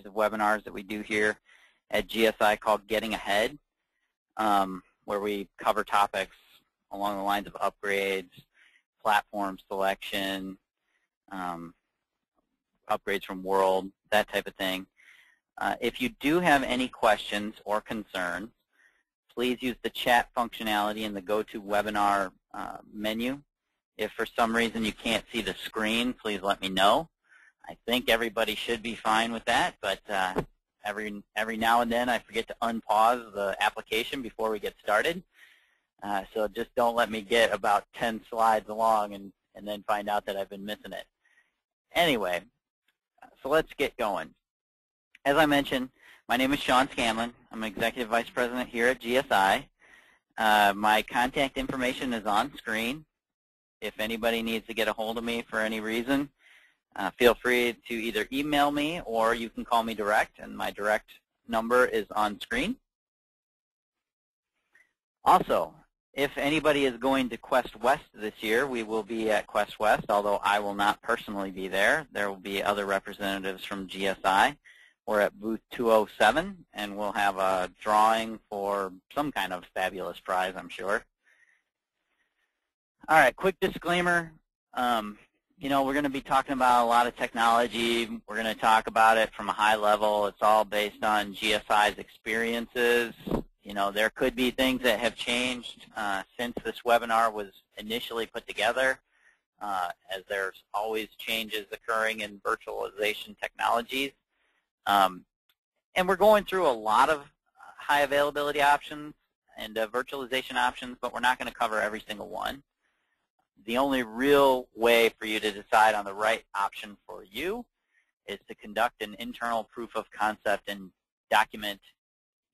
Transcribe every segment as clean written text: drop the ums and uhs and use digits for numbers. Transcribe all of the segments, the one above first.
of webinars that we do here at GSI called Getting Ahead, where we cover topics along the lines of upgrades, platform selection, upgrades from World, that type of thing. If you do have any questions or concerns, please use the chat functionality in the GoToWebinar menu. If for some reason you can't see the screen, please let me know. I think everybody should be fine with that, but every now and then I forget to unpause the application before we get started. So just don't let me get about 10 slides along and then find out that I've been missing it. Anyway, so let's get going. As I mentioned, my name is Sean Scanlon. I'm Executive Vice President here at GSI. My contact information is on screen. If anybody needs to get a hold of me for any reason, feel free to either email me or you can call me direct, and my direct number is on screen. Also, if anybody is going to Quest West this year, we will be at Quest West, although I will not personally be there. There will be other representatives from GSI. We're at booth 207, and we'll have a drawing for some kind of fabulous prize, I'm sure. All right, quick disclaimer. You know, we're going to be talking about a lot of technology. We're going to talk about it from a high level. It's all based on GSI's experiences. You know, there could be things that have changed since this webinar was initially put together, as there's always changes occurring in virtualization technologies. And we're going through a lot of high availability options and virtualization options, but we're not going to cover every single one. The only real way for you to decide on the right option for you is to conduct an internal proof of concept and document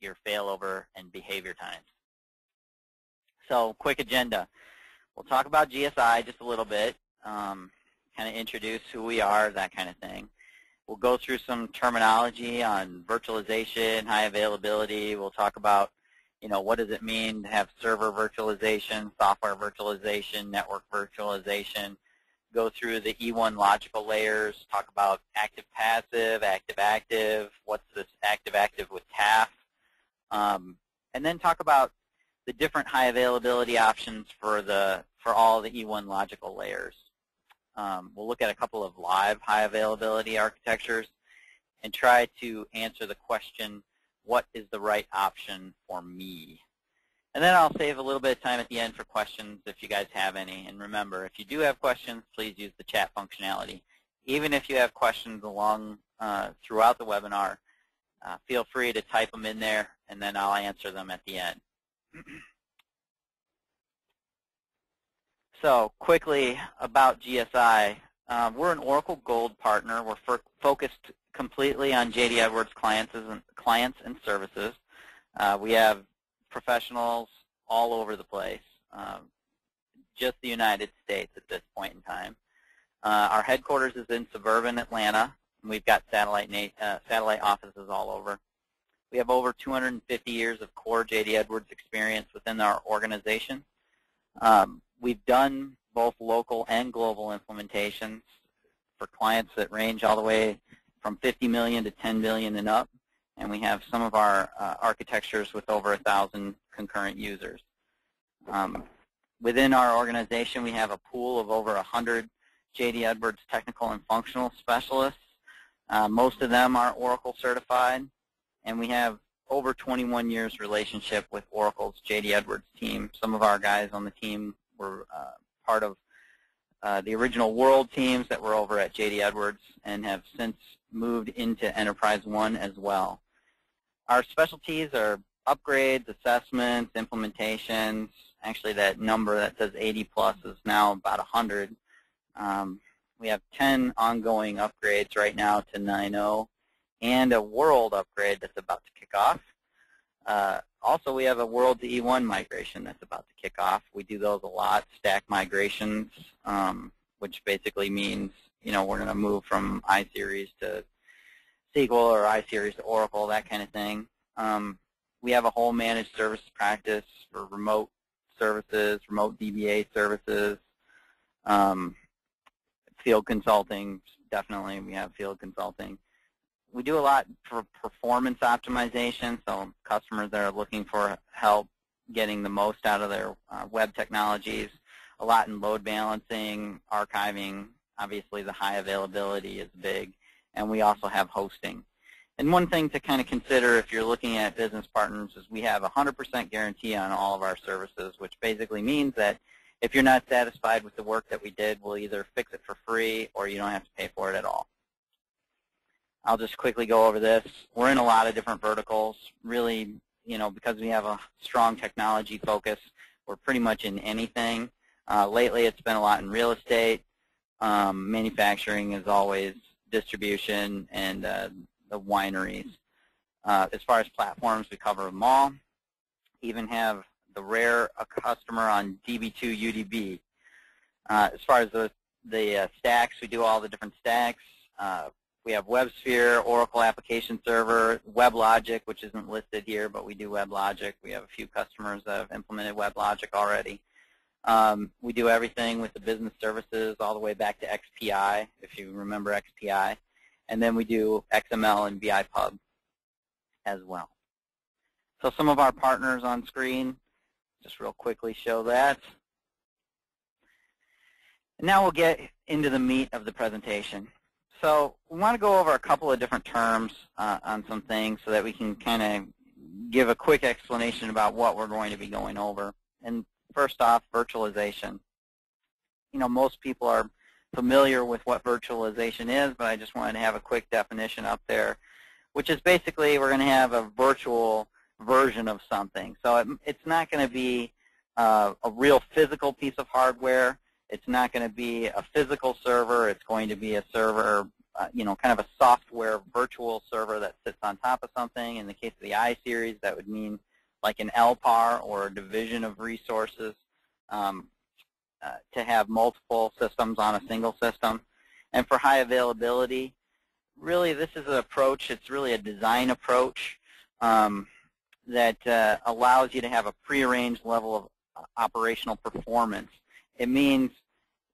your failover and behavior times. So, quick agenda. We'll talk about GSI just a little bit, kind of introduce who we are, that kind of thing. We'll go through some terminology on virtualization, high availability. We'll talk about, you know, what does it mean to have server virtualization, software virtualization, network virtualization. Go through the E1 logical layers, talk about active-passive, active-active, what's this active-active with TAF, and then talk about the different high availability options for all the E1 logical layers. We'll look at a couple of live high availability architectures and try to answer the question, what is the right option for me? And then I'll save a little bit of time at the end for questions if you guys have any. And remember, if you do have questions, please use the chat functionality. Even if you have questions along throughout the webinar, feel free to type them in there, and then I'll answer them at the end. So quickly about GSI, we're an Oracle Gold partner. We're focused completely on J.D. Edwards clients and services. We have professionals all over the place, just the United States at this point in time. Our headquarters is in suburban Atlanta, and we've got satellite offices all over. We have over 250 years of core J.D. Edwards experience within our organization. We've done both local and global implementations for clients that range all the way from 50 million to 10 billion and up, and we have some of our architectures with over 1,000 concurrent users. Within our organization, we have a pool of over 100 J.D. Edwards technical and functional specialists. Most of them are Oracle certified, and we have over 21 years relationship with Oracle's J.D. Edwards team. Some of our guys on the team were part of the original World teams that were over at J.D. Edwards and have since moved into EnterpriseOne as well. Our specialties are upgrades, assessments, implementations. Actually, that number that says 80 plus is now about 100. We have 10 ongoing upgrades right now to 9.0 and a World upgrade that's about to kick off. Also, we have a World to E1 migration that's about to kick off. We do those a lot, stack migrations, which basically means, you know, we're going to move from iSeries to SQL or iSeries to Oracle, that kind of thing. We have a whole managed service practice for remote services, remote DBA services, field consulting. Definitely, we have field consulting. We do a lot for performance optimization, so customers that are looking for help getting the most out of their web technologies. A lot in load balancing, archiving. Obviously, the high availability is big, and we also have hosting. And one thing to kind of consider if you're looking at business partners is we have a 100% guarantee on all of our services, which basically means that if you're not satisfied with the work that we did, we'll either fix it for free or you don't have to pay for it at all. I'll just quickly go over this. We're in a lot of different verticals. Really, because we have a strong technology focus, we're pretty much in anything. Lately, it's been a lot in real estate. Manufacturing is always, distribution, and the wineries. As far as platforms, we cover them all. Even have the rare customer on DB2 UDB. As far as the stacks, we do all the different stacks. We have WebSphere, Oracle Application Server, WebLogic, which isn't listed here, but we do WebLogic. We have a few customers that have implemented WebLogic already. We do everything with the business services all the way back to XPI, if you remember XPI. And then we do XML and VIPub as well. So some of our partners on screen, just real quickly show that. And now we'll get into the meat of the presentation. So we want to go over a couple of different terms on some things so that we can kind of give a quick explanation about what we're going to be going over. And first off, virtualization. Most people are familiar with what virtualization is, but I just wanted to have a quick definition up there, which is basically we're going to have a virtual version of something. So it's not going to be a real physical piece of hardware. It's not going to be a physical server. It's going to be a server, kind of a software virtual server that sits on top of something. In the case of the iSeries, that would mean like an LPAR or a division of resources to have multiple systems on a single system. And for high availability, really this is an approach, it's really a design approach that allows you to have a prearranged level of operational performance. It means,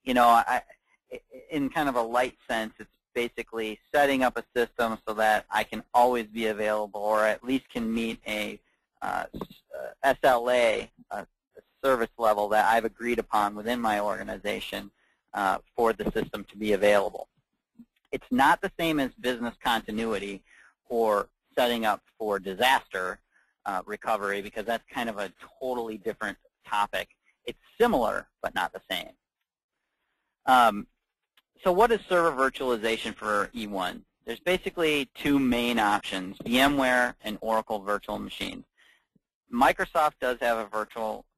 in kind of a light sense, it's basically setting up a system so that I can always be available or at least can meet a SLA, a service level that I've agreed upon within my organization for the system to be available. It's not the same as business continuity or setting up for disaster recovery, because that's kind of a totally different topic. It's similar, but not the same. So what is server virtualization for E1? There's basically two main options, VMware and Oracle virtual machines. Microsoft does have a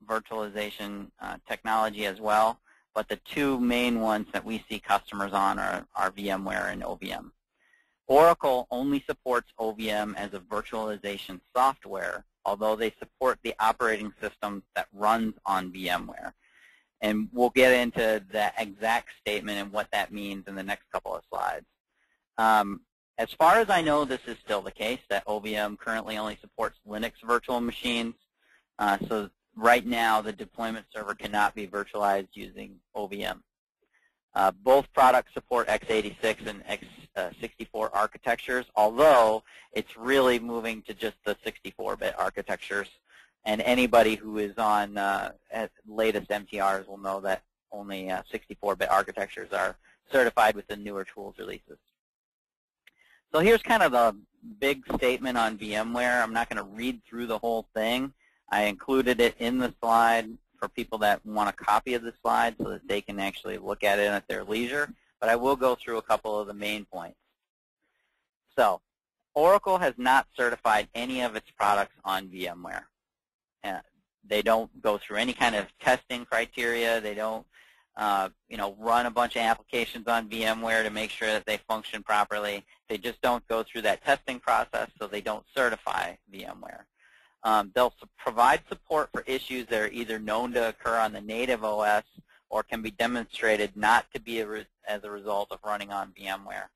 virtualization technology as well, but the two main ones that we see customers on are VMware and OVM. Oracle only supports OVM as a virtualization software, although they support the operating system that runs on VMware. And we'll get into the exact statement and what that means in the next couple of slides. As far as I know, this is still the case, that OVM currently only supports Linux virtual machines. So right now, the deployment server cannot be virtualized using OVM. Both products support x86 and x64 architectures, although it's really moving to just the 64-bit architectures. And anybody who is on latest MTRs will know that only 64-bit architectures are certified with the newer tools releases. So here's kind of the big statement on VMware. I'm not going to read through the whole thing. I included it in the slide for people that want a copy of the slide so that they can actually look at it at their leisure. But I will go through a couple of the main points. So Oracle has not certified any of its products on VMware. They don't go through any kind of testing criteria. They don't run a bunch of applications on VMware to make sure that they function properly. They just don't go through that testing process, so they don't certify VMware. They'll provide support for issues that are either known to occur on the native OS or can be demonstrated not to be as a result of running on VMware.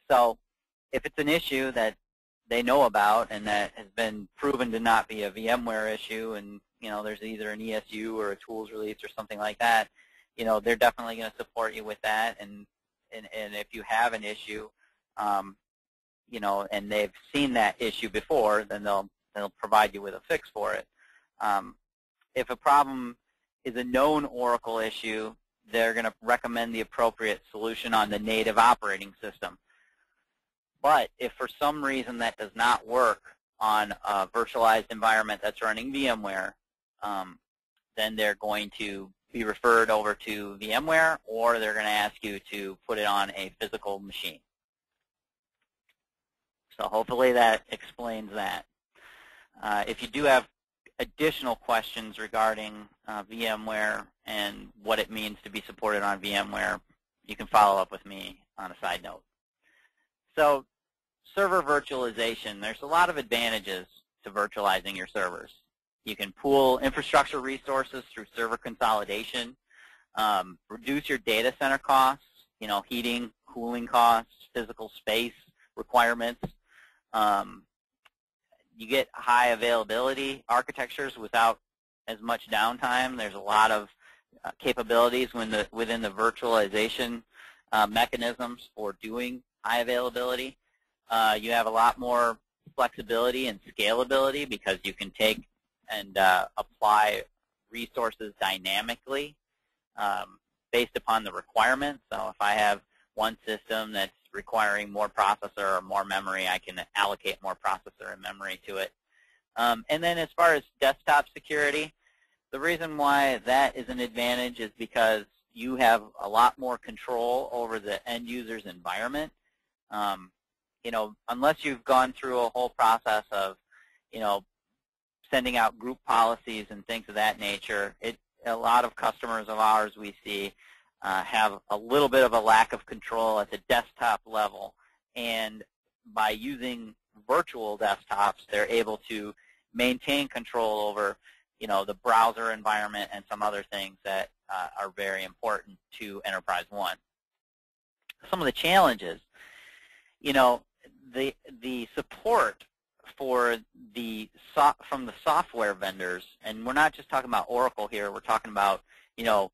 So if it's an issue that they know about and that has been proven to not be a VMware issue, and there's either an ESU or a tools release or something like that, they're definitely going to support you with that. And if you have an issue, and they've seen that issue before, then they'll provide you with a fix for it. If a problem is a known Oracle issue, they're going to recommend the appropriate solution on the native operating system. But if for some reason that does not work on a virtualized environment that's running VMware, then they're going to be referred over to VMware, or they're going to ask you to put it on a physical machine. So hopefully that explains that. If you do have additional questions regarding VMware and what it means to be supported on VMware, you can follow up with me on a side note. So server virtualization, there's a lot of advantages to virtualizing your servers. You can pool infrastructure resources through server consolidation, reduce your data center costs, heating, cooling costs, physical space requirements. You get high availability architectures without as much downtime. There's a lot of capabilities within the virtualization mechanisms for doing high availability. You have a lot more flexibility and scalability because you can take and apply resources dynamically based upon the requirements. So if I have one system that's requiring more processor or more memory, I can allocate more processor and memory to it. And then as far as desktop security, the reason why that is an advantage is because you have a lot more control over the end user's environment. Unless you've gone through a whole process of, sending out group policies and things of that nature, a lot of customers of ours we see have a little bit of a lack of control at the desktop level. And by using virtual desktops, they're able to maintain control over, the browser environment and some other things that are very important to EnterpriseOne. Some of the challenges, the support from the software vendors, and we're not just talking about Oracle here, we're talking about,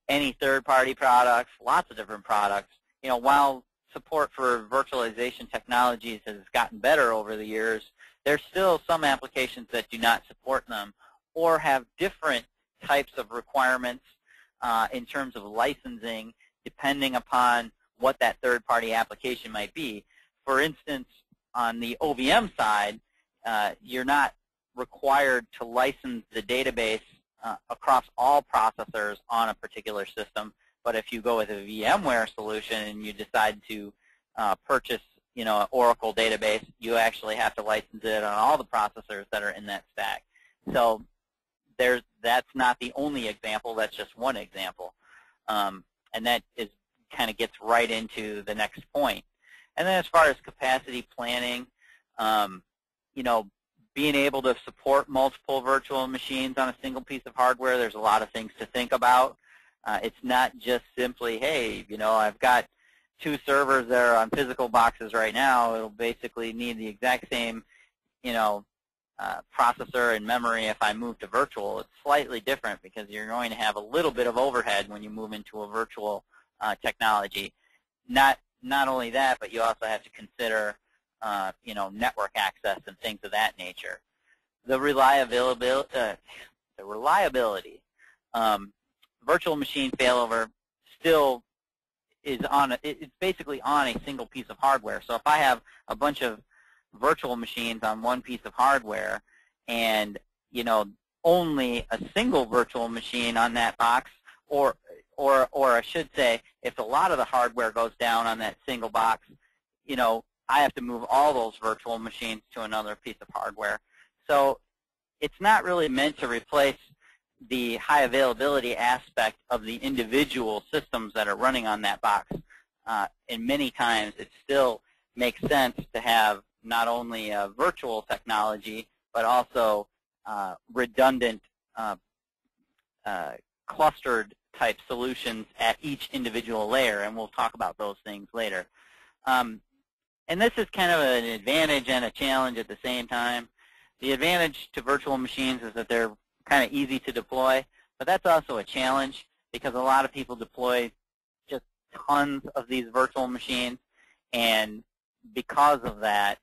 any third-party products, lots of different products. While support for virtualization technologies has gotten better over the years, there's still some applications that do not support them or have different types of requirements in terms of licensing depending upon what that third-party application might be. For instance, on the OVM side, you're not required to license the database across all processors on a particular system. But if you go with a VMware solution and you decide to purchase, an Oracle database, you actually have to license it on all the processors that are in that stack. So that's not the only example. That's just one example, and that kind of gets right into the next point. And then as far as capacity planning, being able to support multiple virtual machines on a single piece of hardware, there's a lot of things to think about. It's not just simply, hey, I've got 2 servers that are on physical boxes right now. It'll basically need the exact same, processor and memory if I move to virtual. It's slightly different because you're going to have a little bit of overhead when you move into a virtual technology. Not only that, but you also have to consider network access and things of that nature. The reliability. Virtual machine failover still is it's basically on a single piece of hardware. So if I have a bunch of virtual machines on one piece of hardware and, only a single virtual machine on that box, or I should say, if a lot of the hardware goes down on that single box, I have to move all those virtual machines to another piece of hardware. So it's not really meant to replace the high availability aspect of the individual systems that are running on that box. And many times it still makes sense to have not only a virtual technology, but also redundant clustered type solutions at each individual layer, and we'll talk about those things later. And this is kind of an advantage and a challenge at the same time. The advantage to virtual machines is that they're kind of easy to deploy, but that's also a challenge because a lot of people deploy just tons of these virtual machines, and because of that,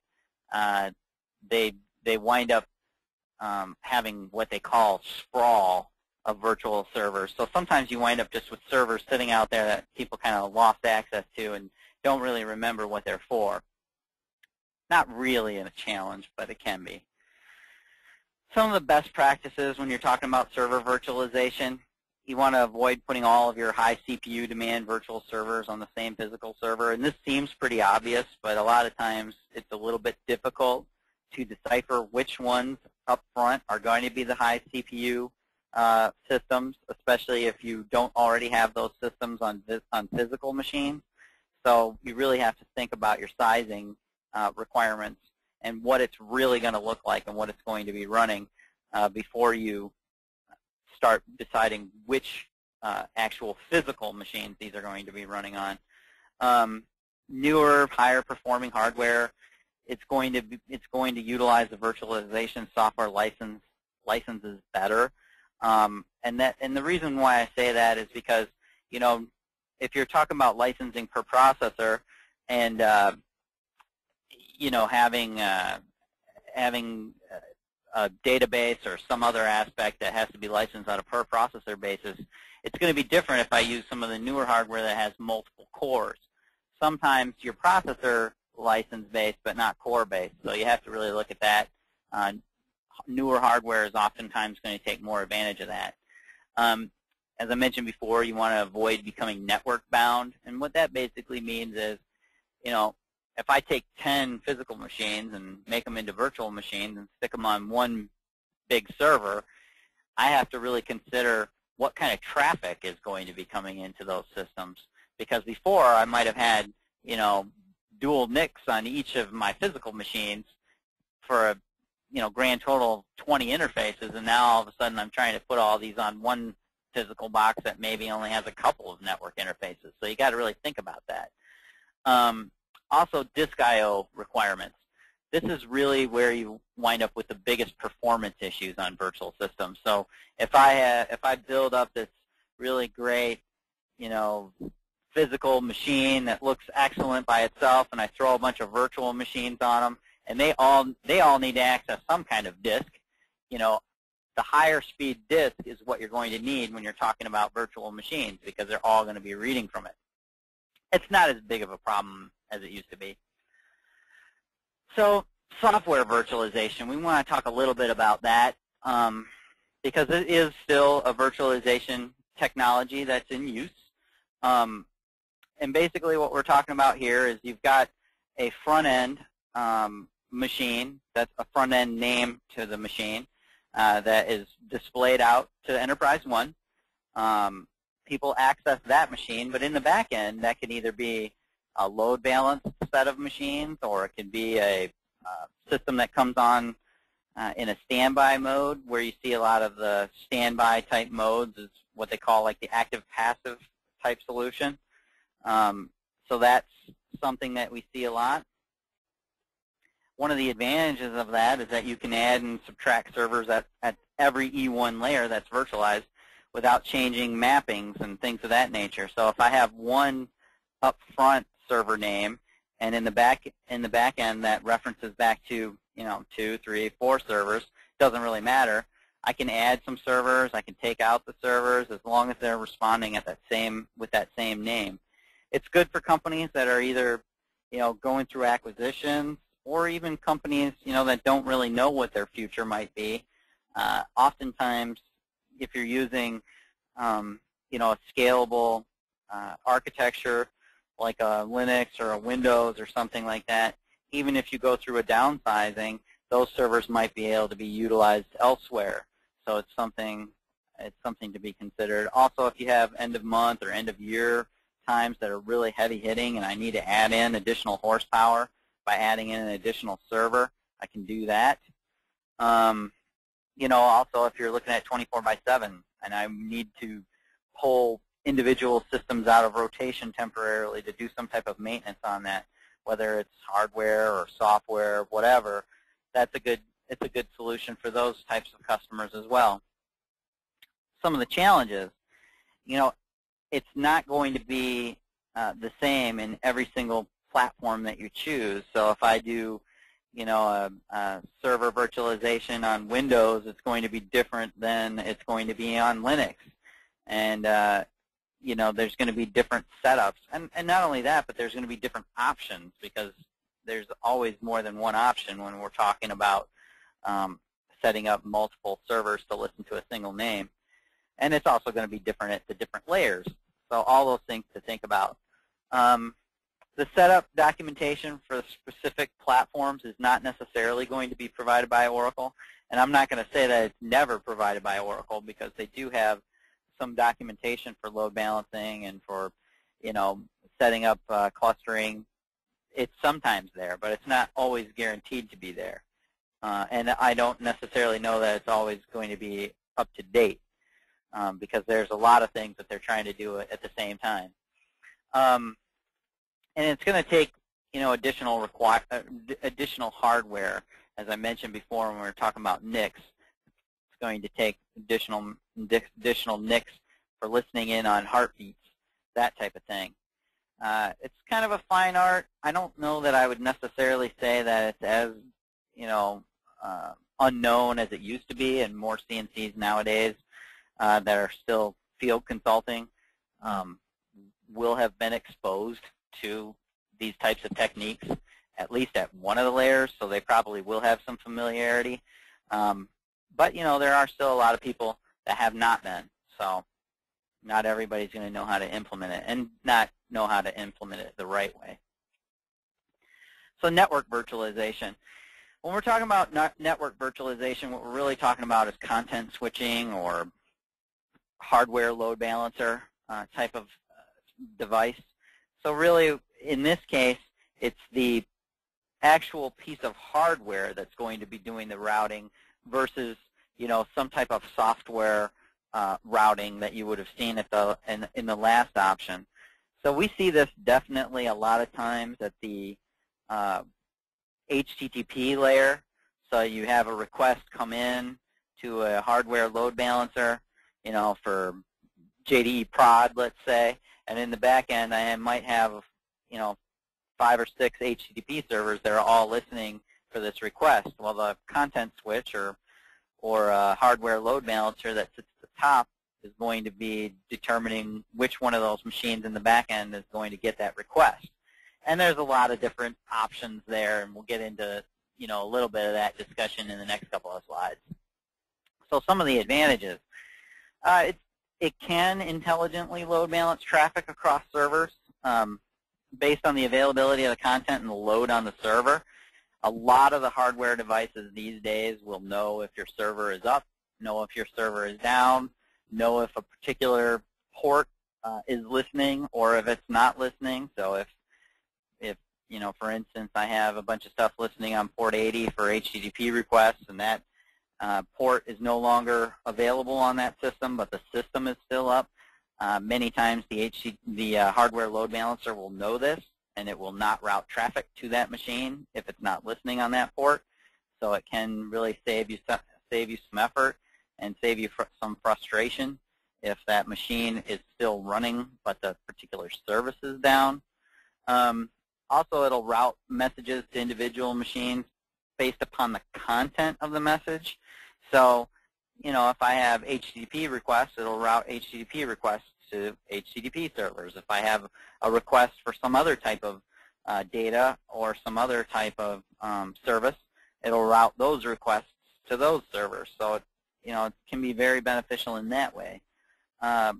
they wind up having what they call sprawl of virtual servers. So sometimes you wind up just with servers sitting out there that people kind of lost access to and don't really remember what they're for. Not really a challenge, but it can be. Some of the best practices when you're talking about server virtualization, you want to avoid putting all of your high CPU demand virtual servers on the same physical server. And this seems pretty obvious, but a lot of times it's a little bit difficult to decipher which ones up front are going to be the high CPU systems, especially if you don't already have those systems on physical machines. So you really have to think about your sizing requirements and what it's really going to look like and what it's going to be running before you start deciding which actual physical machines these are going to be running on. Newer, higher performing hardware, it's going to utilize the virtualization software licenses better. And the reason why I say that is because, you know, if you're talking about licensing per processor and you know, having a database or some other aspect that has to be licensed on a per processor basis, it's going to be different if I use some of the newer hardware that has multiple cores. Sometimes your processor license based but not core based, so you have to really look at that. Newer hardware is oftentimes going to take more advantage of that. As I mentioned before, you want to avoid becoming network bound, and what that basically means is, you know, if I take 10 physical machines and make them into virtual machines and stick them on one big server, I have to really consider what kind of traffic is going to be coming into those systems. Because before, I might have had, you know, dual NICs on each of my physical machines for a, you know, grand total of 20 interfaces, and now all of a sudden I'm trying to put all these on one physical box that maybe only has a couple of network interfaces. So you got to really think about that. Also, disk I/O requirements. This is really where you wind up with the biggest performance issues on virtual systems. So if I build up this really great, you know, physical machine that looks excellent by itself, and I throw a bunch of virtual machines on them, and they all need to access some kind of disk, you know, the higher speed disk is what you're going to need when you're talking about virtual machines, because they're all going to be reading from it. It's not as big of a problem as it used to be. So software virtualization, we want to talk a little bit about that because it is still a virtualization technology that's in use. And basically what we're talking about here is you've got a front-end machine, that's a front-end name to the machine that is displayed out to EnterpriseOne. People access that machine, but in the back end, that can either be a load balanced set of machines, or it can be a system that comes on in a standby mode, where you see a lot of the standby type modes is what they call like the active-passive type solution. So that's something that we see a lot. One of the advantages of that is that you can add and subtract servers at every E1 layer that's virtualized without changing mappings and things of that nature. So if I have one upfront server name, and in the back end that references back to, you know, 2, 3, 4 servers, doesn't really matter. I can add some servers, I can take out the servers as long as they're responding at with that same name. It's good for companies that are either, you know, going through acquisitions, or even companies, you know, that don't really know what their future might be. Oftentimes, if you're using, you know, a scalable architecture like a Linux or a Windows or something like that, even if you go through a downsizing, those servers might be able to be utilized elsewhere. So it's something to be considered. Also, if you have end of month or end of year times that are really heavy hitting, and I need to add in additional horsepower by adding in an additional server, I can do that. You know, also if you're looking at 24/7 and I need to pull individual systems out of rotation temporarily to do some type of maintenance on that, whether it's hardware or software, whatever, it's a good solution for those types of customers as well. Some of the challenges, you know, it's not going to be the same in every single platform that you choose. So if I do, a server virtualization on Windows, it's going to be different than it's going to be on Linux. And, there's going to be different setups. And not only that, but there's going to be different options, because there's always more than one option when we're talking about setting up multiple servers to listen to a single name. And it's also going to be different at the different layers. So all those things to think about. The setup documentation for specific platforms is not necessarily going to be provided by Oracle. And I'm not going to say that it's never provided by Oracle, because they do have some documentation for load balancing and for, setting up clustering. It's sometimes there, but it's not always guaranteed to be there. And I don't necessarily know that it's always going to be up to date, because there's a lot of things that they're trying to do at the same time. And it's going to take, additional hardware. As I mentioned before when we were talking about NICs, it's going to take additional NICs for listening in on heartbeats, that type of thing. It's kind of a fine art. I don't know that I would necessarily say that it's as, unknown as it used to be, and more CNCs nowadays that are still field consulting will have been exposed to these types of techniques, at least at one of the layers, so they probably will have some familiarity. But, there are still a lot of people that have not been, so not everybody's going to know how to implement it, and not know how to implement it the right way. So network virtualization. When we're talking about network virtualization, what we're really talking about is content switching or hardware load balancer type of device. So really, in this case, it's the actual piece of hardware that's going to be doing the routing versus, some type of software routing that you would have seen at in the last option. So we see this definitely a lot of times at the HTTP layer. So you have a request come in to a hardware load balancer, for JDE prod, let's say, and in the back end I might have, 5 or 6 HTTP servers that are all listening for this request. Well, the content switch or hardware load balancer that sits at the top is going to be determining which one of those machines in the back end is going to get that request. And there's a lot of different options there, and we'll get into, a little bit of that discussion in the next couple of slides. So some of the advantages. It can intelligently load balance traffic across servers based on the availability of the content and the load on the server. A lot of the hardware devices these days will know if your server is up, know if your server is down, know if a particular port is listening or if it's not listening. So if for instance, I have a bunch of stuff listening on port 80 for HTTP requests, and that port is no longer available on that system, but the system is still up. Many times the hardware load balancer will know this, and it will not route traffic to that machine if it's not listening on that port. So it can really save you some effort and save you some frustration if that machine is still running but the particular service is down. Also, it'll route messages to individual machines based upon the content of the message. So, if I have HTTP requests, it'll route HTTP requests to HTTP servers. If I have a request for some other type of data or some other type of service, it'll route those requests to those servers. So, it can be very beneficial in that way. As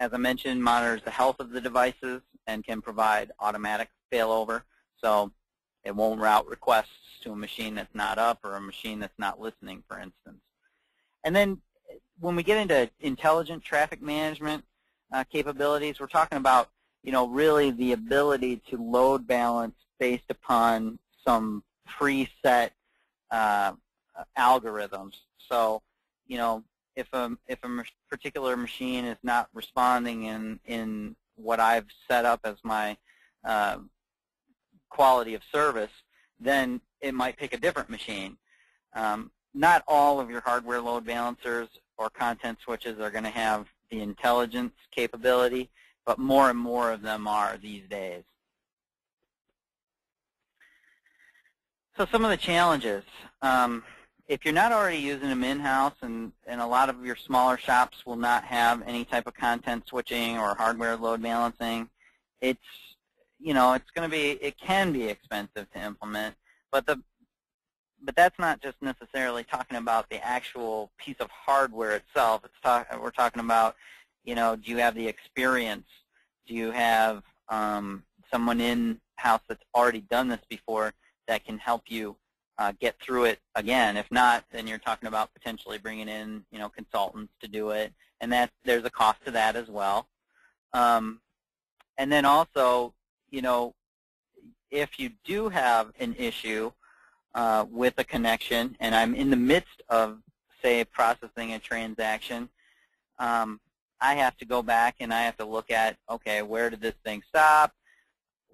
I mentioned, monitors the health of the devices and can provide automatic failover. So it won't route requests to a machine that's not up or a machine that's not listening, for instance. And then when we get into intelligent traffic management capabilities, we're talking about, really the ability to load balance based upon some preset algorithms. So, if a particular machine is not responding in what I've set up as my quality of service, then it might pick a different machine. Not all of your hardware load balancers or content switches are going to have the intelligence capability, but more and more of them are these days. So some of the challenges. If you're not already using them in-house, and a lot of your smaller shops will not have any type of content switching or hardware load balancing, it's going to be, it can be expensive to implement, but that's not just necessarily talking about the actual piece of hardware itself. We're talking about, do you have the experience? Do you have someone in-house that's already done this before that can help you get through it again? If not, then you're talking about potentially bringing in, consultants to do it, and there's a cost to that as well. And then also, if you do have an issue with a connection, and I'm in the midst of, say, processing a transaction, I have to go back and I have to look at, okay, where did this thing stop?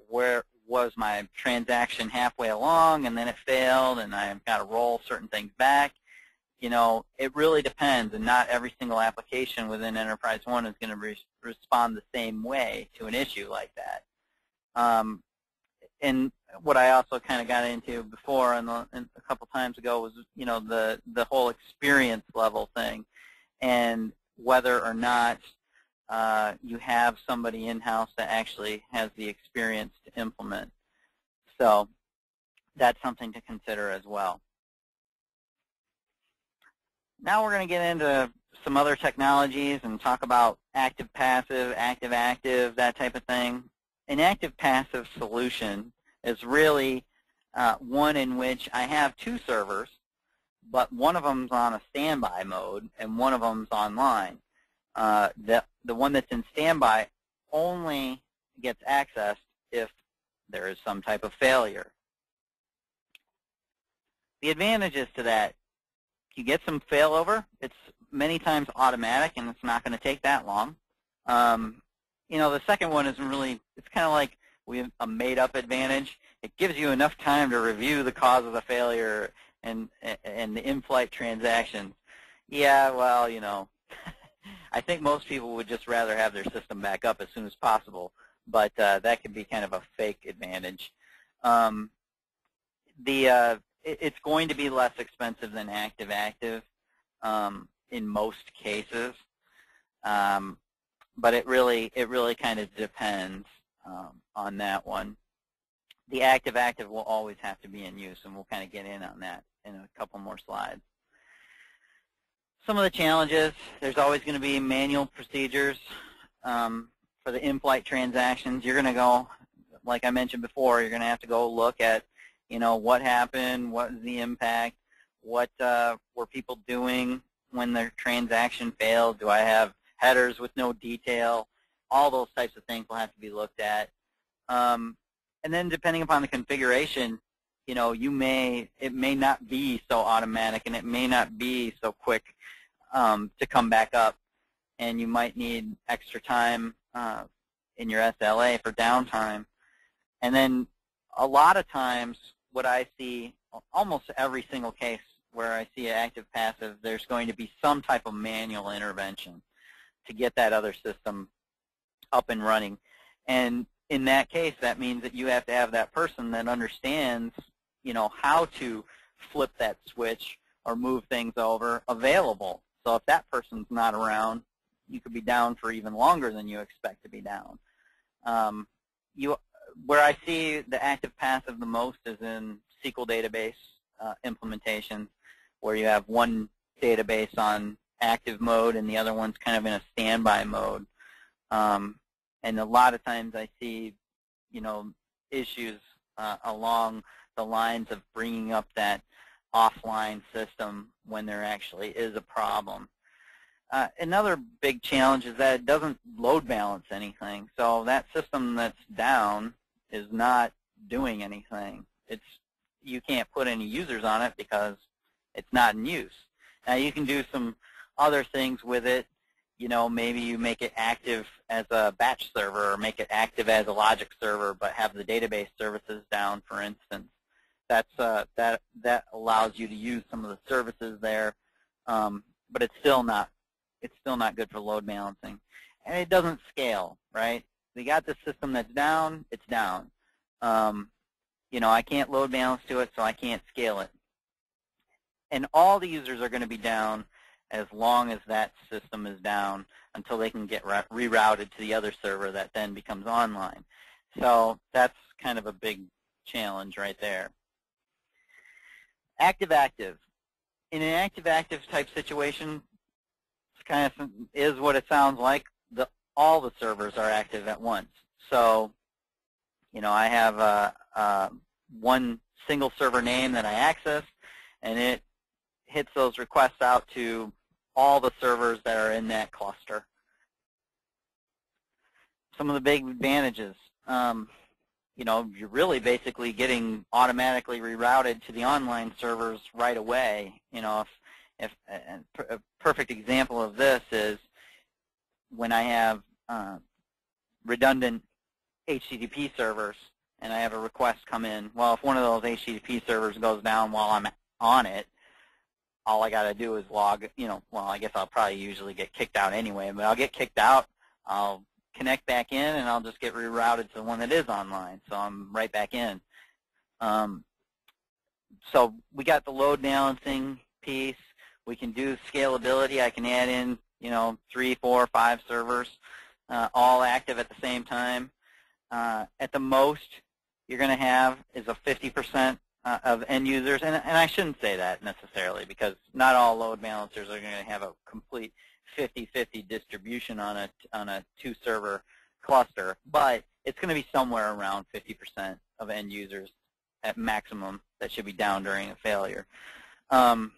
Where was my transaction halfway along and then it failed, and I've got to roll certain things back? It really depends, and not every single application within EnterpriseOne is going to respond the same way to an issue like that. And what I also kind of got into before and a couple times ago was, the whole experience level thing, and whether or not you have somebody in-house that actually has the experience to implement. So that's something to consider as well. Now we're going to get into some other technologies and talk about active-passive, active-active, that type of thing. An active-passive solution is really one in which I have two servers, but one of them's on a standby mode and one of them's online. The one that's in standby only gets accessed if there is some type of failure. The advantages to that: you get some failover. It's many times automatic, and it's not going to take that long. The second one is really, it's kind of like a made-up advantage. It gives you enough time to review the cause of the failure and the in-flight transactions. Yeah, well, I think most people would just rather have their system back up as soon as possible, but that could be kind of a fake advantage. It's going to be less expensive than active-active in most cases, but it really kind of depends on that one. The active-active will always have to be in use, and we'll kind of get in on that in a couple more slides. Some of the challenges: there's always going to be manual procedures for the in-flight transactions. You're going to go, like I mentioned before, you're going to have to go look at, what happened, what was the impact, what were people doing when their transaction failed, do I have headers with no detail? All those types of things will have to be looked at. And then depending upon the configuration, it may not be so automatic, and it may not be so quick to come back up, and you might need extra time in your SLA for downtime. And then a lot of times what I see, almost every single case where I see active-passive, there's going to be some type of manual intervention to get that other system up and running. And in that case, that means that you have to have that person that understands, how to flip that switch or move things over available. So if that person's not around, you could be down for even longer than you expect to be down. Where I see the active-passive the most is in SQL database implementations, where you have one database on active mode and the other one's kind of in a standby mode. And a lot of times I see, issues along the lines of bringing up that offline system when there actually is a problem. Another big challenge is that it doesn't load balance anything. So that system that's down is not doing anything. You can't put any users on it because it's not in use. Now you can do some other things with it. Maybe you make it active as a batch server, or make it active as a logic server, but have the database services down, for instance. That allows you to use some of the services there, but it's still not good for load balancing, and it doesn't scale, right? We got the system that's down, it's down. I can't load balance to it, so I can't scale it. And all the users are going to be down as long as that system is down until they can get rerouted to the other server that then becomes online. So that's kind of a big challenge right there. Active-active. In an active-active type situation, it's kind of is what it sounds like. All the servers are active at once. So, I have one single server name that I access, and it hits those requests out to all the servers that are in that cluster. Some of the big advantages, you're really basically getting automatically rerouted to the online servers right away. If a perfect example of this is when I have redundant HTTP servers and I have a request come in. Well, if one of those HTTP servers goes down while I'm on it, all I got to do is log, well, I guess I'll probably usually get kicked out anyway, but I'll get kicked out, I'll connect back in, and I'll just get rerouted to the one that is online, so I'm right back in. So we got the load balancing piece. We can do scalability. I can add in, 3, 4, 5 servers, all active at the same time. At the most, you're going to have is a 50% of end users, and I shouldn't say that necessarily because not all load balancers are going to have a complete 50-50 distribution on a 2-server cluster, but it's going to be somewhere around 50% of end users at maximum that should be down during a failure. And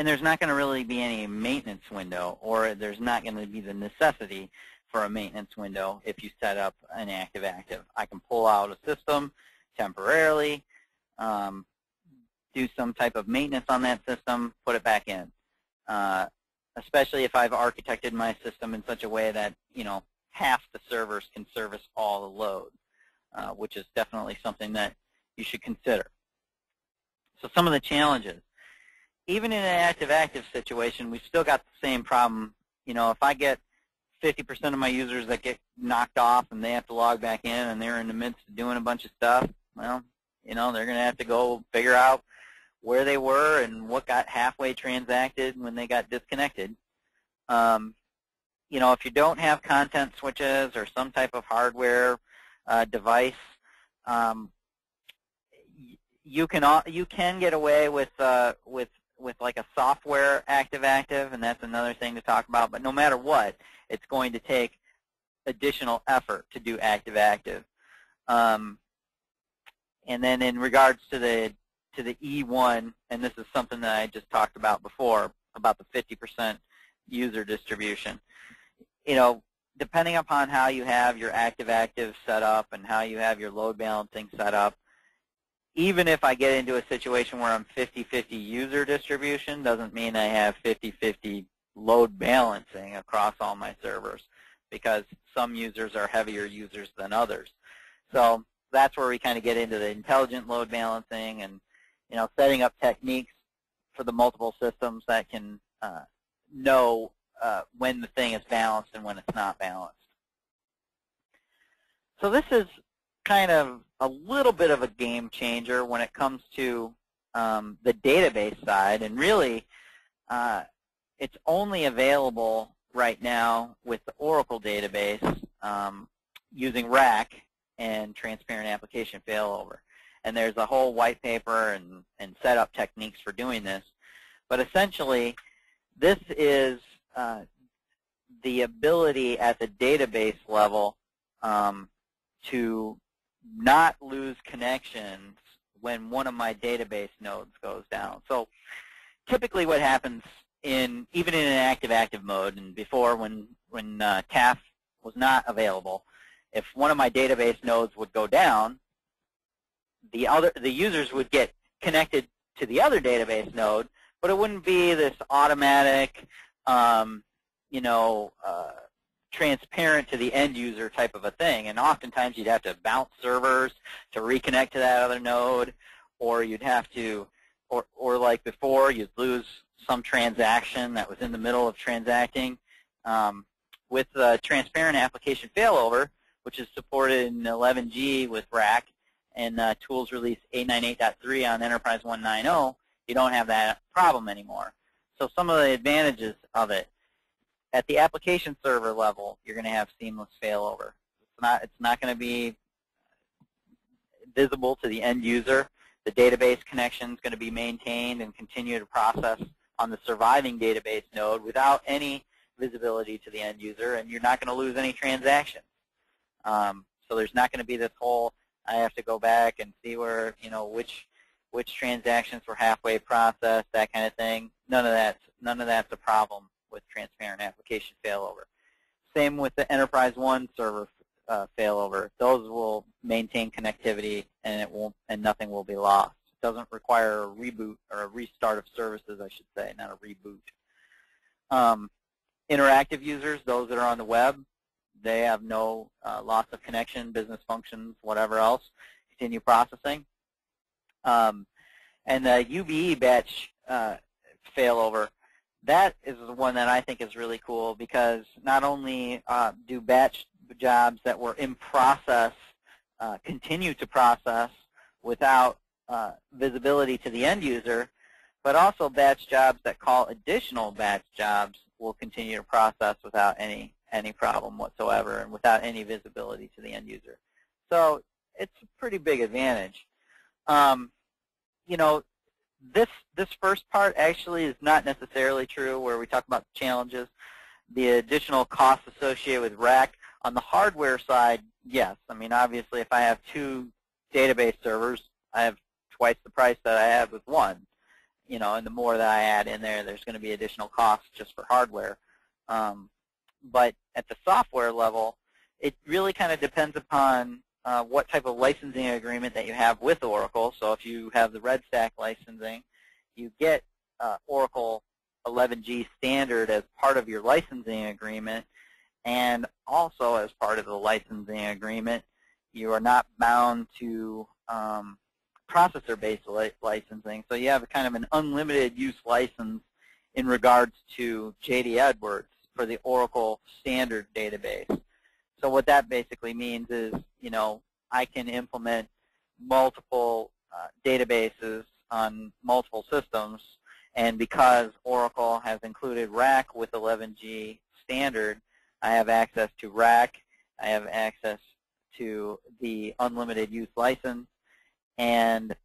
there's not going to really be any maintenance window, or there's not going to be the necessity for a maintenance window if you set up an active-active. I can pull out a system temporarily, do some type of maintenance on that system, put it back in. Especially if I've architected my system in such a way that, half the servers can service all the load, which is definitely something that you should consider. So some of the challenges. Even in an active-active situation, we've still got the same problem. If I get 50% of my users that get knocked off and they have to log back in and they're in the midst of doing a bunch of stuff, well, they're going to have to go figure out where they were and what got halfway transacted when they got disconnected. If you don't have content switches or some type of hardware device, you can get away with like a software active-active, and that's another thing to talk about. But no matter what, it's going to take additional effort to do active-active. And then in regards to the E1, and this is something that I just talked about before, about the 50% user distribution. Depending upon how you have your active-active set up and how you have your load balancing set up, even if I get into a situation where I'm 50-50 user distribution, doesn't mean I have 50-50 load balancing across all my servers, because some users are heavier users than others. So that's where we kind of get into the intelligent load balancing and setting up techniques for the multiple systems that can know when the thing is balanced and when it's not balanced. So this is kind of a little bit of a game changer when it comes to the database side, and really it's only available right now with the Oracle database using RAC and transparent application failover. And there's a whole white paper and setup techniques for doing this. But essentially, this is the ability at the database level to not lose connections when one of my database nodes goes down. So typically what happens even in an active-active mode, and before when TAF was not available, if one of my database nodes would go down, the users would get connected to the other database node, but it wouldn't be this automatic, transparent to the end user type of a thing. And oftentimes you'd have to bounce servers to reconnect to that other node, or you'd have to, or like before, you'd lose some transaction that was in the middle of transacting. With transparent application failover, which is supported in 11G with RAC in Tools Release 898.3 on Enterprise 190, you don't have that problem anymore. So some of the advantages of it, at the application server level, you're going to have seamless failover. It's not going to be visible to the end user. The database connection is going to be maintained and continue to process on the surviving database node without any visibility to the end user, and you're not going to lose any transactions. So there's not going to be this whole, I have to go back and see where, which transactions were halfway processed, that kind of thing. None of that's a problem with transparent application failover. Same with the EnterpriseOne server failover. Those will maintain connectivity, and nothing will be lost. It doesn't require a reboot or a restart of services, I should say, not a reboot. Interactive users, those that are on the web, they have no loss of connection, business functions, whatever else, continue processing. And the UBE batch failover, that is the one that I think is really cool, because not only do batch jobs that were in process continue to process without visibility to the end user, but also batch jobs that call additional batch jobs will continue to process without any problem whatsoever and without any visibility to the end user. So it's a pretty big advantage. This first part actually is not necessarily true, where we talk about the challenges. The additional costs associated with rack. On the hardware side, yes. I mean, obviously, if I have 2 database servers, I have twice the price that I have with one. And the more that I add in there, there's going to be additional costs just for hardware. But at the software level, it really kind of depends upon what type of licensing agreement that you have with Oracle. So if you have the Red Stack licensing, you get Oracle 11G standard as part of your licensing agreement, and also as part of the licensing agreement, you are not bound to processor-based licensing. So you have kind of an unlimited use license in regards to J.D. Edwards for the Oracle standard database. So what that basically means is, I can implement multiple databases on multiple systems, and because Oracle has included RAC with 11G standard, I have access to RAC, I have access to the unlimited use license, and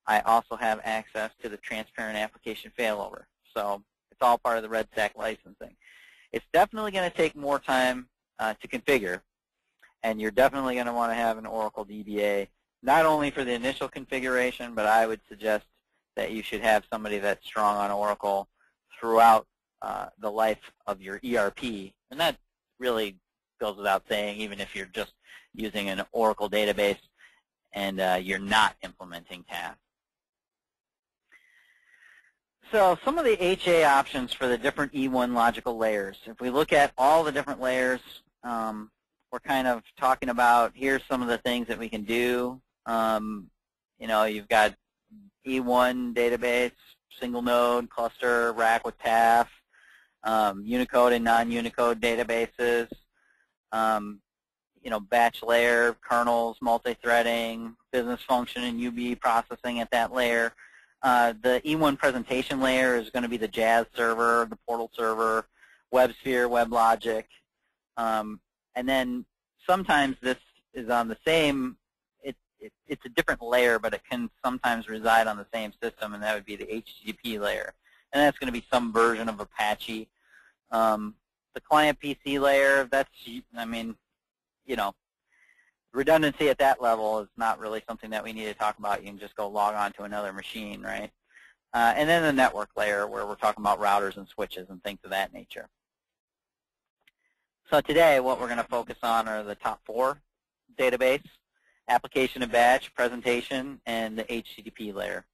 I also have access to the transparent application failover. So it's all part of the Red Stack licensing. It's definitely going to take more time to configure, and you're definitely going to want to have an Oracle DBA, not only for the initial configuration, but I would suggest that you should have somebody that's strong on Oracle throughout the life of your ERP. And that really goes without saying, even if you're just using an Oracle database and you're not implementing TAF. So some of the HA options for the different E1 logical layers. If we look at all the different layers, we're kind of talking about, here's some of the things that we can do. You've got E1 database, single node, cluster, rack with TAF, Unicode and non-Unicode databases, batch layer, kernels, multi-threading, business function and UBE processing at that layer. The E1 presentation layer is going to be the Jazz server, the portal server, WebSphere, WebLogic. And then sometimes this is on the same, it's a different layer, but it can sometimes reside on the same system, and that would be the HTTP layer. And that's going to be some version of Apache. The client PC layer, that's, redundancy at that level is not really something that we need to talk about. You can just go log on to another machine, right? And then the network layer, where we're talking about routers and switches and things of that nature. So today, what we're going to focus on are the top 4: database, application and batch, presentation, and the HTTP layer.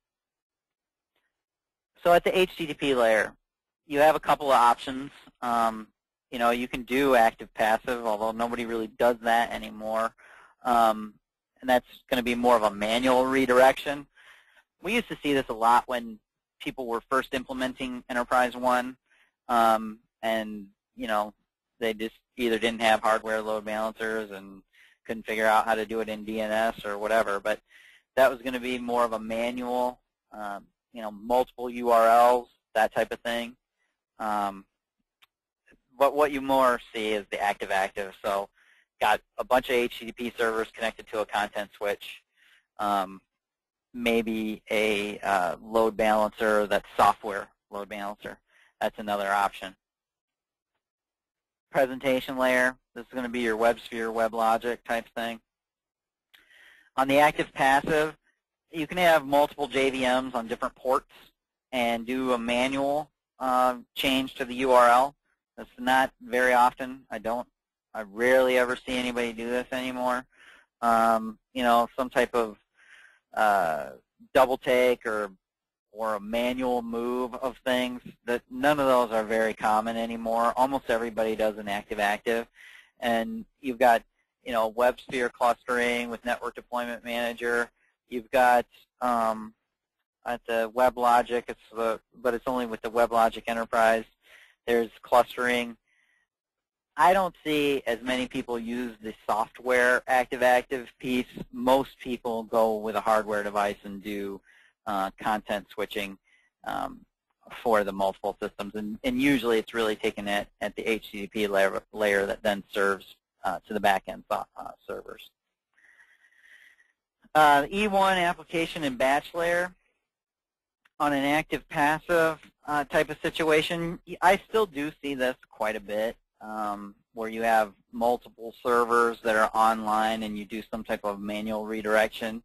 So at the HTTP layer, you have a couple of options. You can do active-passive, although nobody really does that anymore. And that's going to be more of a manual redirection. We used to see this a lot when people were first implementing EnterpriseOne, and they just either didn't have hardware load balancers and couldn't figure out how to do it in DNS or whatever. But that was going to be more of a manual, multiple URLs, that type of thing. But what you more see is the active-active. So got a bunch of HTTP servers connected to a content switch, maybe a load balancer that's software load balancer. That's another option. Presentation layer, this is going to be your WebSphere, WebLogic type thing. On the active-passive, you can have multiple JVMs on different ports and do a manual change to the URL. That's not very often. I rarely ever see anybody do this anymore. Some type of double take or a manual move of things. None of those are very common anymore. Almost everybody does an active-active. And you've got, WebSphere clustering with Network Deployment Manager. You've got at the WebLogic, but it's only with the WebLogic Enterprise. There's clustering. I don't see as many people use the software active-active piece. Most people go with a hardware device and do content switching for the multiple systems. And usually it's really taken at the HTTP layer that then serves to the back-end servers. E1 application and batch layer. On an active-passive type of situation, I still do see this quite a bit, where you have multiple servers that are online and you do some type of manual redirection.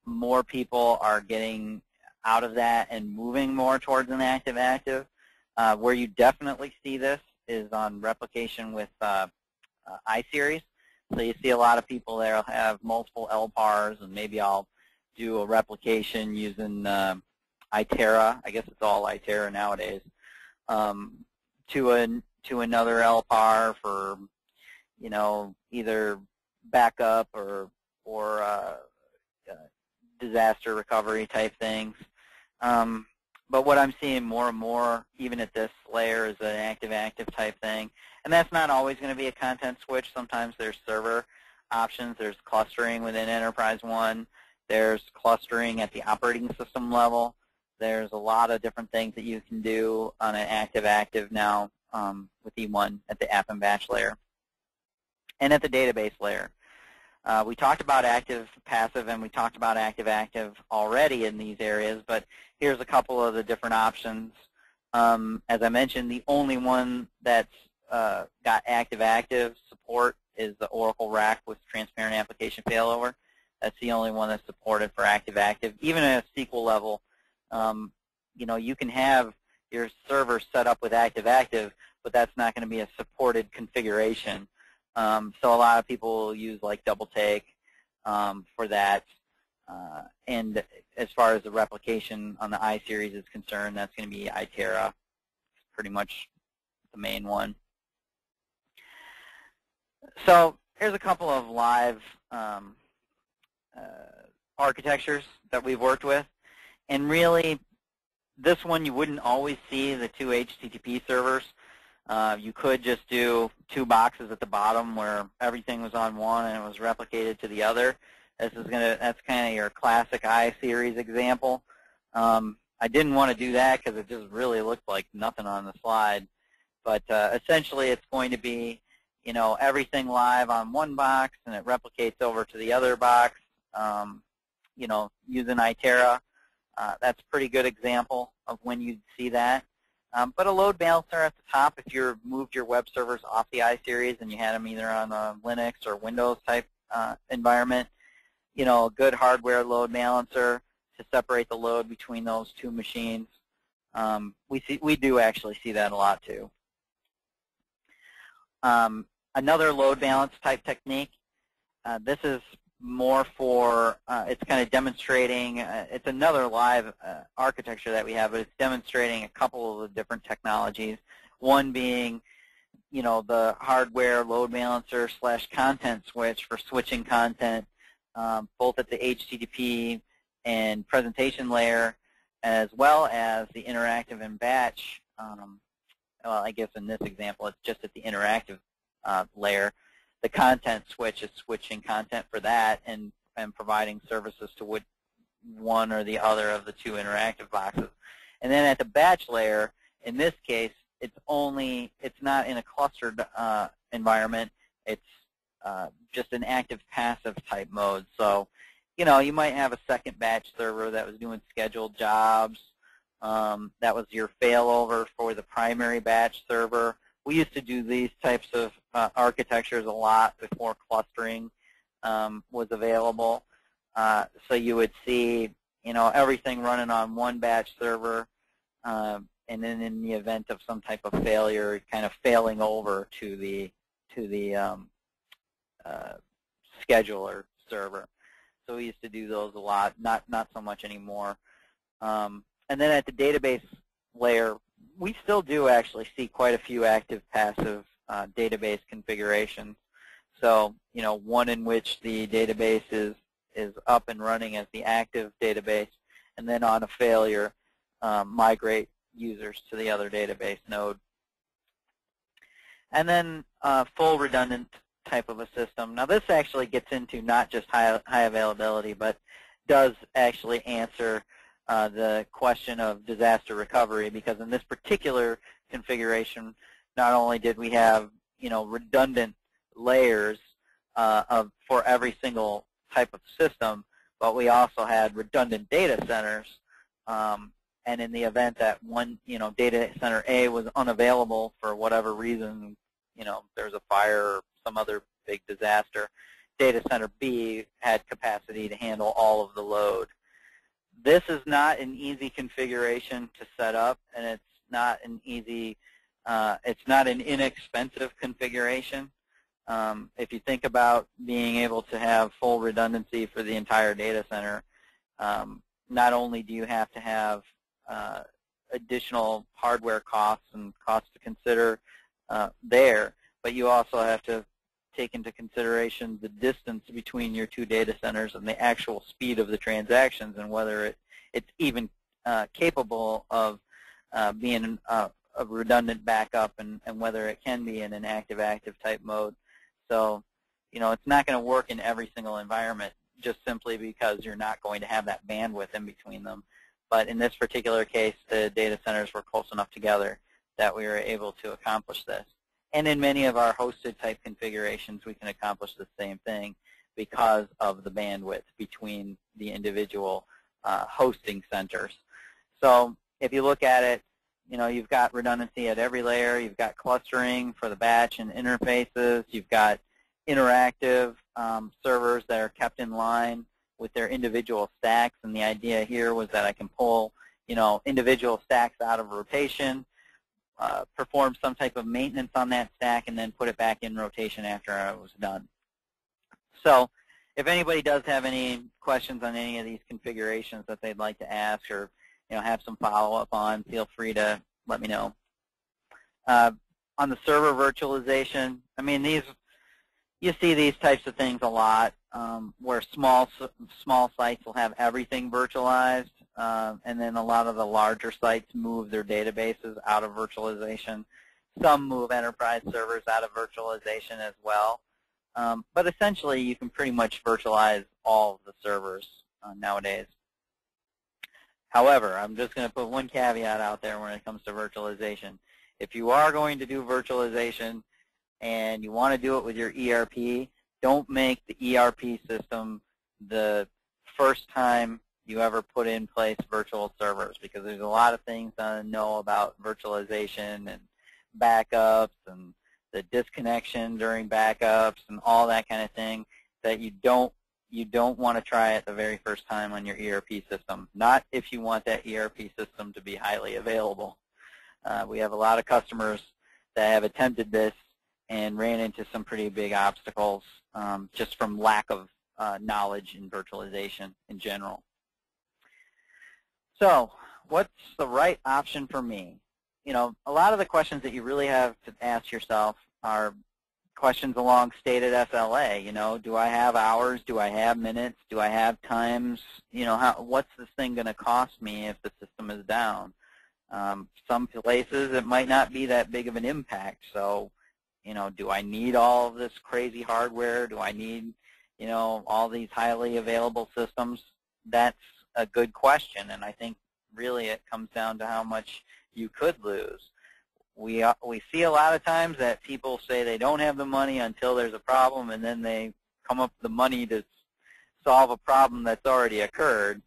More people are getting out of that and moving more towards an active-active. Where you definitely see this is on replication with iSeries. So you see a lot of people there have multiple LPARs, and maybe I'll do a replication using ITERA. I guess it's all ITERA nowadays. To another LPAR for, either backup or disaster recovery type things. But what I'm seeing more and more, even at this layer, is an active-active type thing. And that's not always going to be a content switch. Sometimes there's server options. There's clustering within EnterpriseOne. There's clustering at the operating system level. There's a lot of different things that you can do on an active-active now with E1 at the app and batch layer. And at the database layer. We talked about active-passive and we talked about active-active already in these areas, but here's a couple of the different options. As I mentioned, the only one that's got active-active support is the Oracle RAC with transparent application failover. That's the only one that's supported for active-active. Even at a SQL level, you can have your server set up with active-active, but that's not going to be a supported configuration. So a lot of people use like double take for that. And as far as the replication on the iSeries is concerned, that's going to be ITERA. It's pretty much the main one. So here's a couple of live architectures that we've worked with. And really, this one you wouldn't always see the two HTTP servers. You could just do two boxes at the bottom where everything was on one and it was replicated to the other. That's kind of your classic iSeries example. I didn't want to do that because it just really looked like nothing on the slide. But essentially, it's going to be, everything live on one box and it replicates over to the other box, using ITERA. That's a pretty good example of when you'd see that. But a load balancer at the top, if you moved your web servers off the iSeries and you had them either on a Linux or Windows type environment, a good hardware load balancer to separate the load between those two machines. We do actually see that a lot too. Another load balance type technique, this is more for, it's kind of demonstrating, it's another live architecture that we have, but it's demonstrating a couple of the different technologies. One being, the hardware load balancer / content switch for switching content, both at the HTTP and presentation layer, as well as the interactive and batch. Well, I guess in this example, it's just at the interactive layer. The content switch is switching content for that, and and providing services to one or the other of the two interactive boxes. And then at the batch layer, in this case, it's not in a clustered environment. It's just an active passive type mode. So, you might have a second batch server that was doing scheduled jobs. That was your failover for the primary batch server. We used to do these types of architectures a lot before clustering was available. So you would see, everything running on one batch server, and then in the event of some type of failure, kind of failing over to the scheduler server. So we used to do those a lot, not so much anymore. And then at the database layer, we still do actually see quite a few active passive database configurations. So, one in which the database is up and running as the active database, and then on a failure, migrate users to the other database node. And then full redundant type of a system. Now this actually gets into not just high availability, but does actually answer the question of disaster recovery, because in this particular configuration, not only did we have redundant layers for every single type of system, but we also had redundant data centers. And in the event that one, data center A was unavailable for whatever reason, there's a fire or some other big disaster, data center B had capacity to handle all of the load. This is not an easy configuration to set up, and it's not an inexpensive configuration. If you think about being able to have full redundancy for the entire data center, not only do you have to have additional hardware costs and costs to consider there, but you also have to take into consideration the distance between your two data centers and the actual speed of the transactions, and whether it's even capable of being a redundant backup, and whether it can be in an active-active type mode. So, it's not going to work in every single environment just simply because you're not going to have that bandwidth in between them. But in this particular case, the data centers were close enough together that we were able to accomplish this. And in many of our hosted type configurations, we can accomplish the same thing because of the bandwidth between the individual hosting centers. So if you look at it, you've got redundancy at every layer. You've got clustering for the batch and interfaces. You've got interactive servers that are kept in line with their individual stacks, and the idea here was that I can pull, individual stacks out of rotation, perform some type of maintenance on that stack, and then put it back in rotation after I was done. So if anybody does have any questions on any of these configurations that they'd like to ask, or have some follow-up on, feel free to let me know. On the server virtualization, you see these types of things a lot, where small sites will have everything virtualized, and then a lot of the larger sites move their databases out of virtualization. Some move enterprise servers out of virtualization as well. But essentially, you can pretty much virtualize all of the servers nowadays. However, I'm just going to put one caveat out there when it comes to virtualization. If you are going to do virtualization and you want to do it with your ERP, don't make the ERP system the first time you ever put in place virtual servers, because there's a lot of things to know about virtualization and backups and the disconnection during backups and all that kind of thing that you don't want to try it the very first time on your ERP system. Not if you want that ERP system to be highly available. We have a lot of customers that have attempted this and ran into some pretty big obstacles just from lack of knowledge in virtualization in general. So what's the right option for me? A lot of the questions that you really have to ask yourself are questions along stated SLA. Do I have hours? Do I have minutes? Do I have times? What's this thing going to cost me if the system is down? Some places it might not be that big of an impact. So, do I need all of this crazy hardware? Do I need, all these highly available systems? That's a good question, and I think really it comes down to how much you could lose. We see a lot of times that people say they don't have the money until there's a problem, and then they come up with the money to solve a problem that's already occurred.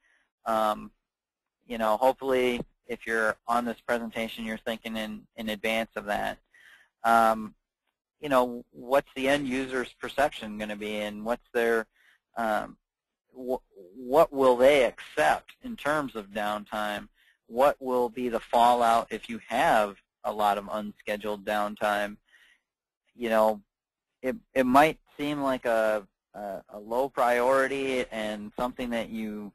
Hopefully, if you're on this presentation, you're thinking in advance of that. What's the end user's perception going to be, and what's their what will they accept in terms of downtime? What will be the fallout if you have a lot of unscheduled downtime? It might seem like a low priority and something that you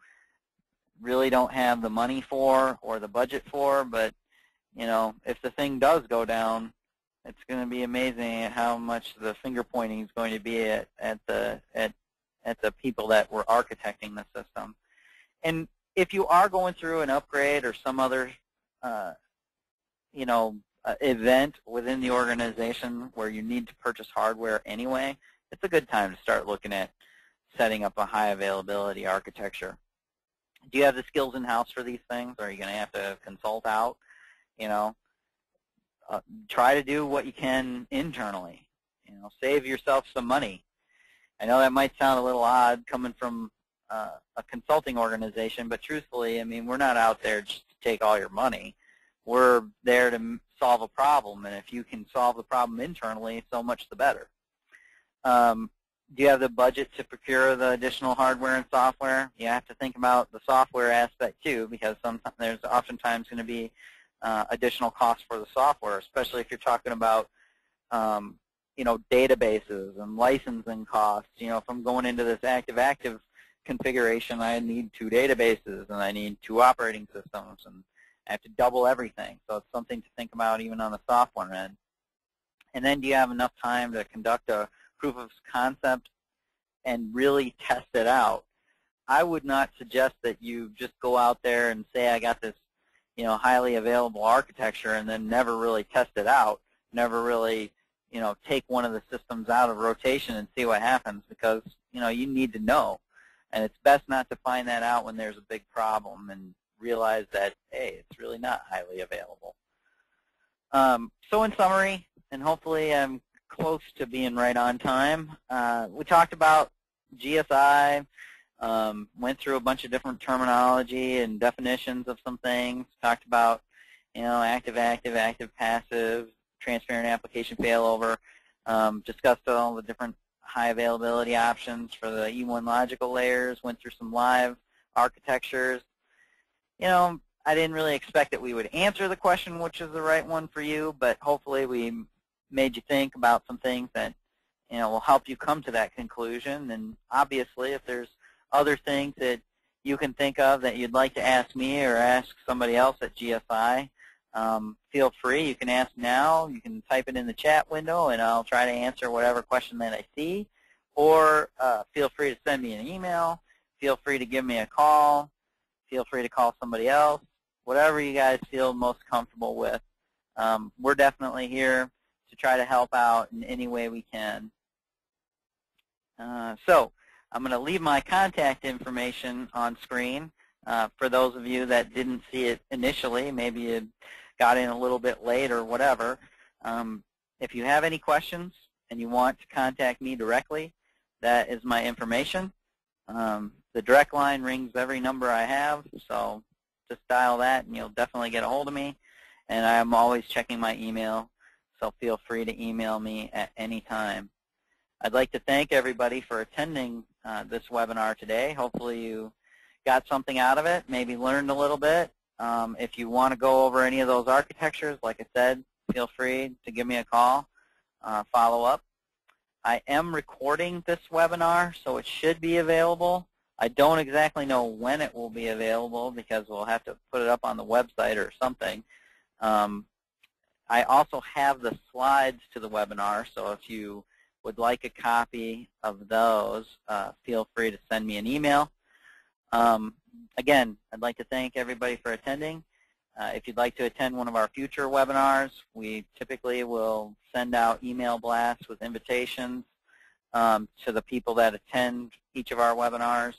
really don't have the money for or the budget for, but if the thing does go down, it's going to be amazing how much the finger pointing is going to be at the people that were architecting the system. And if you are going through an upgrade or some other event within the organization where you need to purchase hardware anyway, it's a good time to start looking at setting up a high availability architecture. Do you have the skills in-house for these things, or are you going to have to consult out? Try to do what you can internally. Save yourself some money. I know that might sound a little odd coming from a consulting organization, but truthfully, we're not out there just to take all your money. We're there to solve a problem, and if you can solve the problem internally, so much the better. Do you have the budget to procure the additional hardware and software? You have to think about the software aspect too, because there's oftentimes going to be additional costs for the software, especially if you're talking about databases and licensing costs. If I'm going into this active-active configuration, I need 2 databases and I need 2 operating systems, and I have to double everything. So it's something to think about even on the software end. And then do you have enough time to conduct a proof of concept and really test it out? I would not suggest that you just go out there and say, I got this highly available architecture, and then never really test it out, never really take one of the systems out of rotation and see what happens, because you need to know. And it's best not to find that out when there's a big problem and realize that, hey, it's really not highly available. So in summary, and hopefully I'm close to being right on time, we talked about GSI, went through a bunch of different terminology and definitions of some things, talked about active-active, active-passive, transparent application failover, discussed all the different high availability options for the E1 logical layers, went through some live architectures. I didn't really expect that we would answer the question which is the right one for you, but hopefully we made you think about some things that will help you come to that conclusion. And obviously, if there's other things that you can think of that you'd like to ask me or ask somebody else at GSI, feel free. You can ask now. You can type it in the chat window, and I'll try to answer whatever question that I see. Or feel free to send me an email. Feel free to give me a call. Feel free to call somebody else. Whatever you guys feel most comfortable with. We're definitely here to try to help out in any way we can. So I'm going to leave my contact information on screen for those of you that didn't see it initially. Maybe you got in a little bit late or whatever. If you have any questions and you want to contact me directly, that is my information. The direct line rings every number I have, so just dial that and you'll definitely get a hold of me. And I'm always checking my email, so feel free to email me at any time. I'd like to thank everybody for attending this webinar today. Hopefully you got something out of it, maybe learned a little bit. If you want to go over any of those architectures, like I said, feel free to give me a call, follow up. I am recording this webinar, so it should be available. I don't exactly know when it will be available because we'll have to put it up on the website or something. I also have the slides to the webinar, so if you would like a copy of those, feel free to send me an email. Again, I'd like to thank everybody for attending. If you'd like to attend one of our future webinars, we typically will send out email blasts with invitations to the people that attend each of our webinars.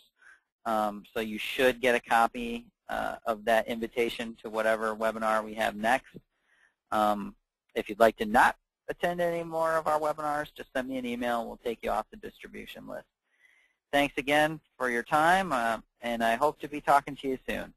So you should get a copy of that invitation to whatever webinar we have next. If you'd like to not attend any more of our webinars, just send me an email and we'll take you off the distribution list. Thanks again for your time, and I hope to be talking to you soon.